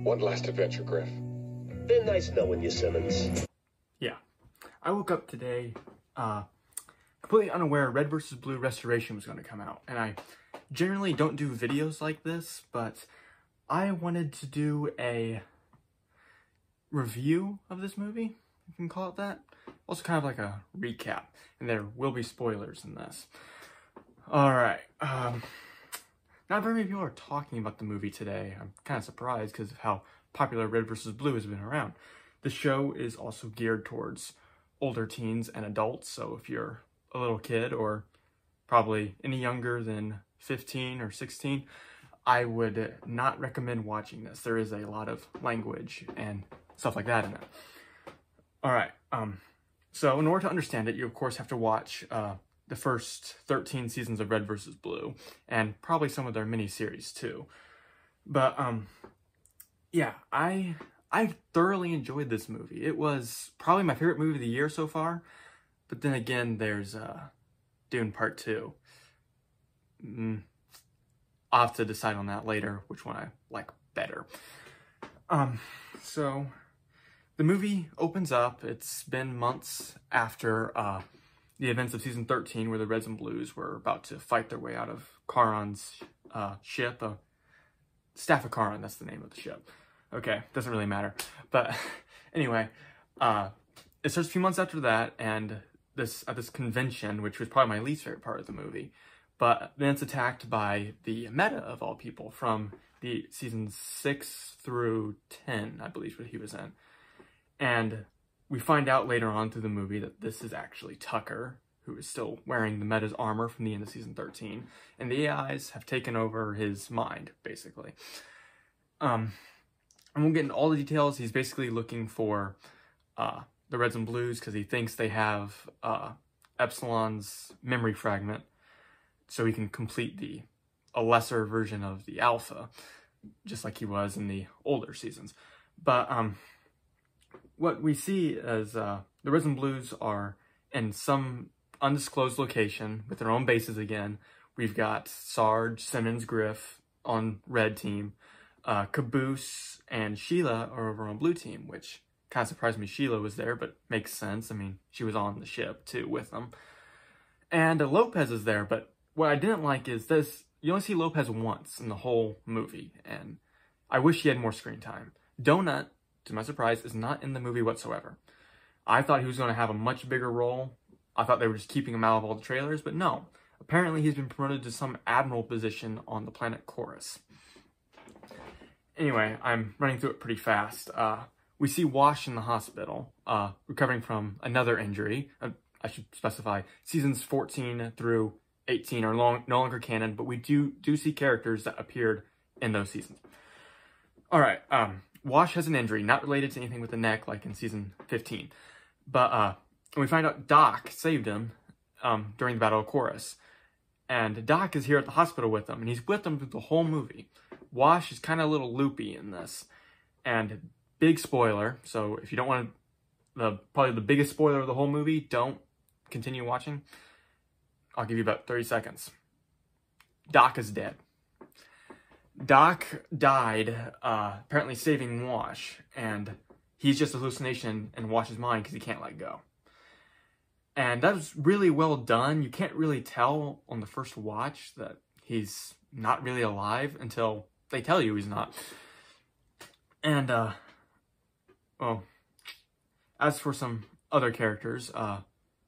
One last adventure, Griff. Been nice knowing you, Simmons. Yeah. I woke up today completely unaware Red vs. Blue Restoration was going to come out. And I generally don't do videos like this, but I wanted to do a review of this movie, you can call it that. Also kind of like a recap, and there will be spoilers in this. Alright, not very many people are talking about the movie today. I'm kind of surprised because of how popular Red vs. Blue has been around. The show is also geared towards older teens and adults, so if you're a little kid or probably any younger than 15 or 16, I would not recommend watching this. There is a lot of language and stuff like that in it. Alright, so in order to understand it, you of course have to watch the first 13 seasons of Red vs. Blue, and probably some of their mini-series too. But, yeah, I thoroughly enjoyed this movie. It was probably my favorite movie of the year so far, but then again, there's Dune Part 2. I'll have to decide on that later, which one I like better. So the movie opens up. It's been months after the events of season 13, where the Reds and Blues were about to fight their way out of Charon's ship. Staff of Charon, that's the name of the ship. Okay, doesn't really matter. But anyway, it starts a few months after that, and at this convention, which was probably my least favorite part of the movie. But then it's attacked by the Meta, of all people, from the seasons 6 through 10, I believe, what he was in. And we find out later on through the movie that this is actually Tucker, who is still wearing the Meta's armor from the end of season 13. And the AIs have taken over his mind, basically. I won't get into all the details. He's basically looking for the Reds and Blues because he thinks they have Epsilon's memory fragment, so he can complete a lesser version of the Alpha, just like he was in the older seasons. But what we see is the Reds and Blues are in some undisclosed location with their own bases again. We've got Sarge, Simmons, Griff on Red team. Caboose and Sheila are over on Blue team, which kind of surprised me Sheila was there, but makes sense. I mean, she was on the ship too with them. And Lopez is there, but what I didn't like is this, you only see Lopez once in the whole movie, and I wish he had more screen time. Donut, to my surprise, is not in the movie whatsoever. I thought he was going to have a much bigger role. I thought they were just keeping him out of all the trailers, but no. Apparently he's been promoted to some admiral position on the planet Chorus. Anyway, I'm running through it pretty fast. We see Wash in the hospital, recovering from another injury. I should specify, seasons 14 through 18 are no longer canon, but we do see characters that appeared in those seasons. Alright, Wash has an injury, not related to anything with the neck like in season 15. But we find out Doc saved him during the Battle of Chorus. And Doc is here at the hospital with them, and he's with them through the whole movie. Wash is kind of a little loopy in this. And big spoiler, so if you don't want probably the biggest spoiler of the whole movie, don't continue watching. I'll give you about 30 seconds. Doc is dead. Doc died, apparently saving Wash, and he's just a hallucination in Wash's mind because he can't let go. And that was really well done. You can't really tell on the first watch that he's not really alive until they tell you he's not. And, well, as for some other characters,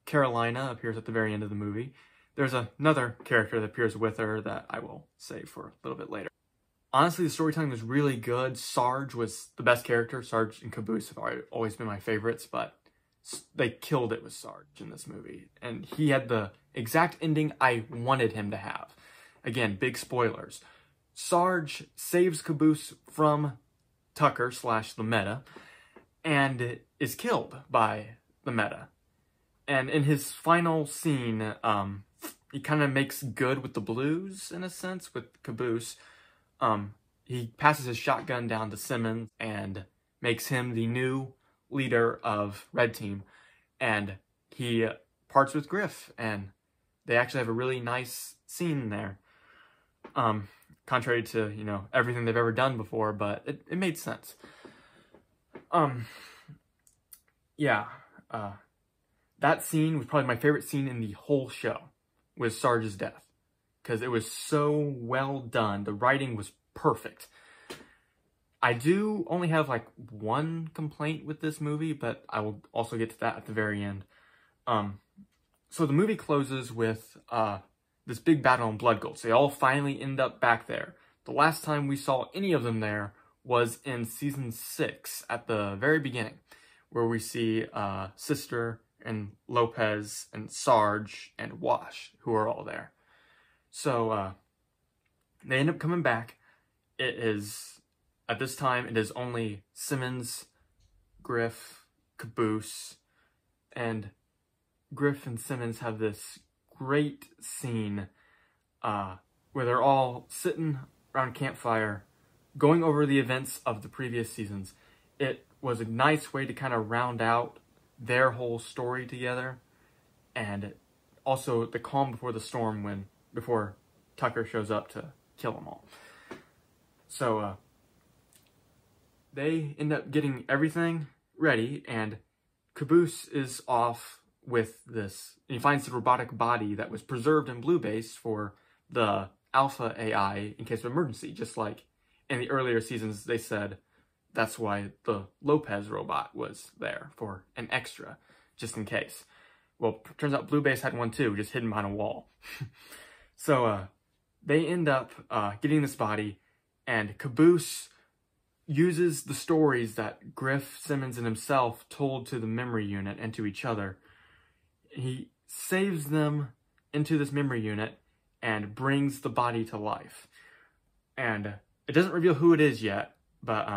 Carolina appears at the very end of the movie. There's another character that appears with her that I will save for a little bit later. Honestly, the storytelling was really good. Sarge was the best character. Sarge and Caboose have always been my favorites, but they killed it with Sarge in this movie. And he had the exact ending I wanted him to have. Again, big spoilers. Sarge saves Caboose from Tucker / the Meta and is killed by the Meta. And in his final scene, he kind of makes good with the Blues, in a sense, with Caboose. He passes his shotgun down to Simmons and makes him the new leader of Red Team. And he parts with Griff, and they actually have a really nice scene there. Kind contrary to, you know, everything they've ever done before, but it made sense. Yeah, that scene was probably my favorite scene in the whole show, was Sarge's death, because it was so well done. The writing was perfect. I do only have like one complaint with this movie, but I will also get to that at the very end. So the movie closes with this big battle on Blood Gulch. They all finally end up back there. The last time we saw any of them there was in season 6 at the very beginning, where we see Sister and Lopez and Sarge and Wash, who are all there. So they end up coming back. It is, at this time, it is only Simmons, Griff, Caboose, and Griff and Simmons have this great scene where they're all sitting around a campfire going over the events of the previous seasons. It was a nice way to kind of round out their whole story together, and also the calm before the storm before Tucker shows up to kill them all. So they end up getting everything ready, and Caboose is off with this. And he finds the robotic body that was preserved in Blue Base for the Alpha AI in case of emergency, just like in the earlier seasons they said that's why the Lopez robot was there, for an extra, just in case. Well, turns out Blue Base had one too, just hidden behind a wall. So they end up getting this body, and Caboose uses the stories that Griff, Simmons, and himself told to the memory unit and to each other. He saves them into this memory unit and brings the body to life. And it doesn't reveal who it is yet, but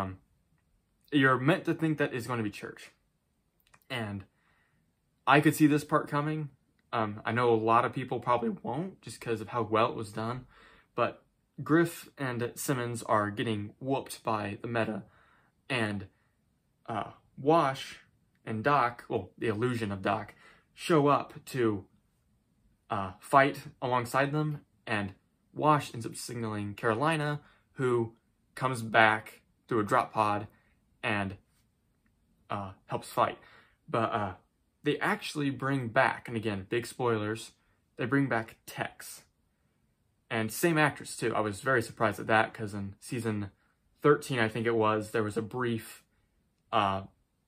you're meant to think that it's going to be Church. And I could see this part coming. I know a lot of people probably won't, just because of how well it was done. But Griff and Simmons are getting whooped by the Meta. And Wash and Doc, well, the illusion of Doc, show up to fight alongside them. And Wash ends up signaling Carolina, who comes back through a drop pod and helps fight. But they actually bring back, and again, big spoilers, they bring back Tex. And same actress too. I was very surprised at that, because in season 13, I think it was, there was a brief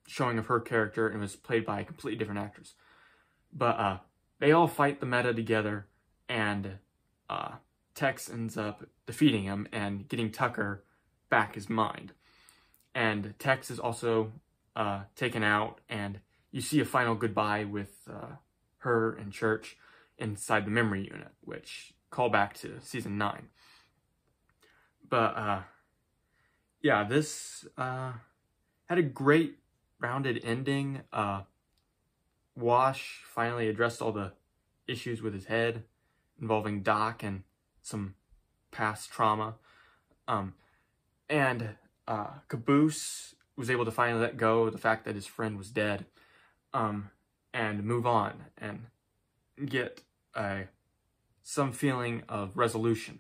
showing of her character, and it was played by a completely different actress. But they all fight the Meta together, and Tex ends up defeating him and getting Tucker back his mind. And Tex is also taken out, and you see a final goodbye with her and Church inside the memory unit, which call back to season 9. But yeah, this had a great rounded ending. Wash finally addressed all the issues with his head involving Doc and some past trauma. And Caboose was able to finally let go of the fact that his friend was dead, and move on and get some feeling of resolution.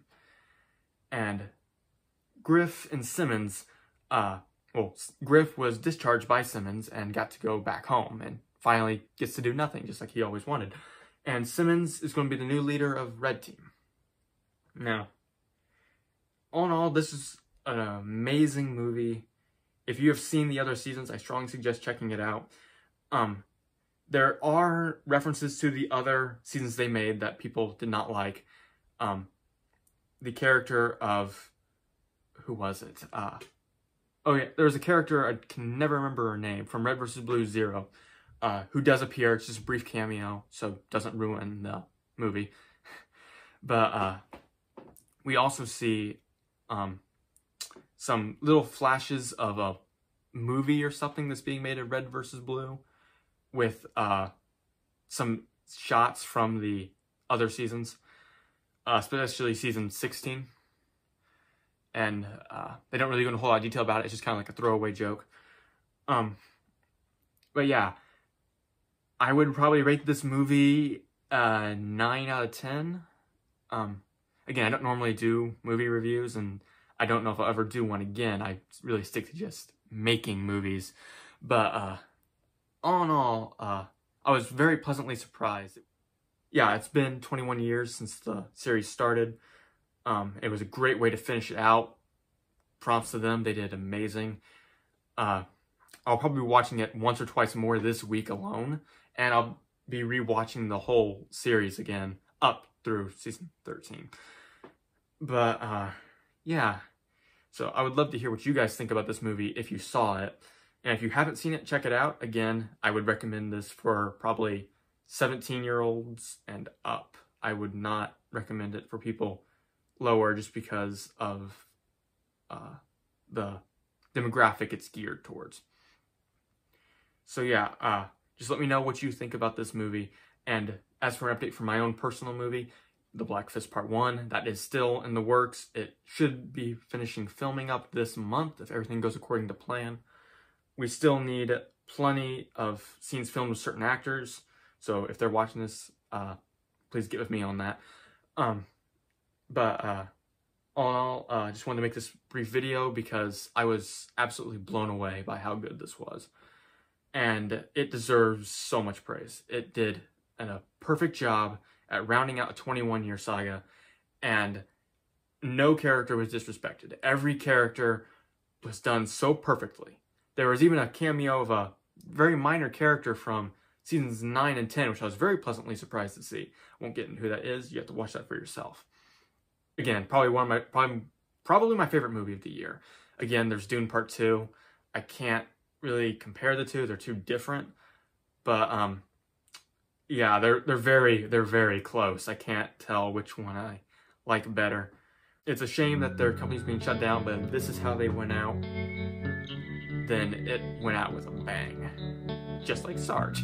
And Griff and Simmons, Griff was discharged by Simmons and got to go back home and finally gets to do nothing, just like he always wanted. And Simmons is going to be the new leader of Red Team. Now, all in all, this is an amazing movie. If you have seen the other seasons, I strongly suggest checking it out. There are references to the other seasons they made that people did not like. The character of, who was it? Oh yeah, there was a character, I can never remember her name, from Red vs. Blue Zero, who does appear. It's just a brief cameo, so doesn't ruin the movie. But we also see some little flashes of a movie or something that's being made of Red vs. Blue, with some shots from the other seasons, especially season 16. And they don't really go into a whole lot of detail about it. It's just kind of like a throwaway joke. But yeah, I would probably rate this movie 9 out of 10. again, I don't normally do movie reviews, and I don't know if I'll ever do one again. I really stick to just making movies. But all in all, I was very pleasantly surprised. Yeah, it's been 21 years since the series started. It was a great way to finish it out. Props to them, they did amazing. I'll probably be watching it once or twice more this week alone, and I'll be rewatching the whole series again up through season 13. But yeah, so I would love to hear what you guys think about this movie if you saw it. And if you haven't seen it, check it out. Again, I would recommend this for probably 17-year-olds and up. I would not recommend it for people lower just because of the demographic it's geared towards. So yeah, just let me know what you think about this movie. And as for an update for my own personal movie, The Black Fist Part 1, that is still in the works. It should be finishing filming up this month if everything goes according to plan. We still need plenty of scenes filmed with certain actors, so if they're watching this, please get with me on that. But all in all, I just wanted to make this brief video because I was absolutely blown away by how good this was. And it deserves so much praise. It did a perfect job at rounding out a 21-year saga, and no character was disrespected. Every character was done so perfectly. There was even a cameo of a very minor character from seasons 9 and 10, which I was very pleasantly surprised to see. I won't get into who that is. You have to watch that for yourself. Again, probably my favorite movie of the year. Again, there's Dune Part 2. I can't really compare the two. They're too different. But yeah, they're very close. I can't tell which one I like better. It's a shame that their company's being shut down, but if this is how they went out, then it went out with a bang. Just like Sarge.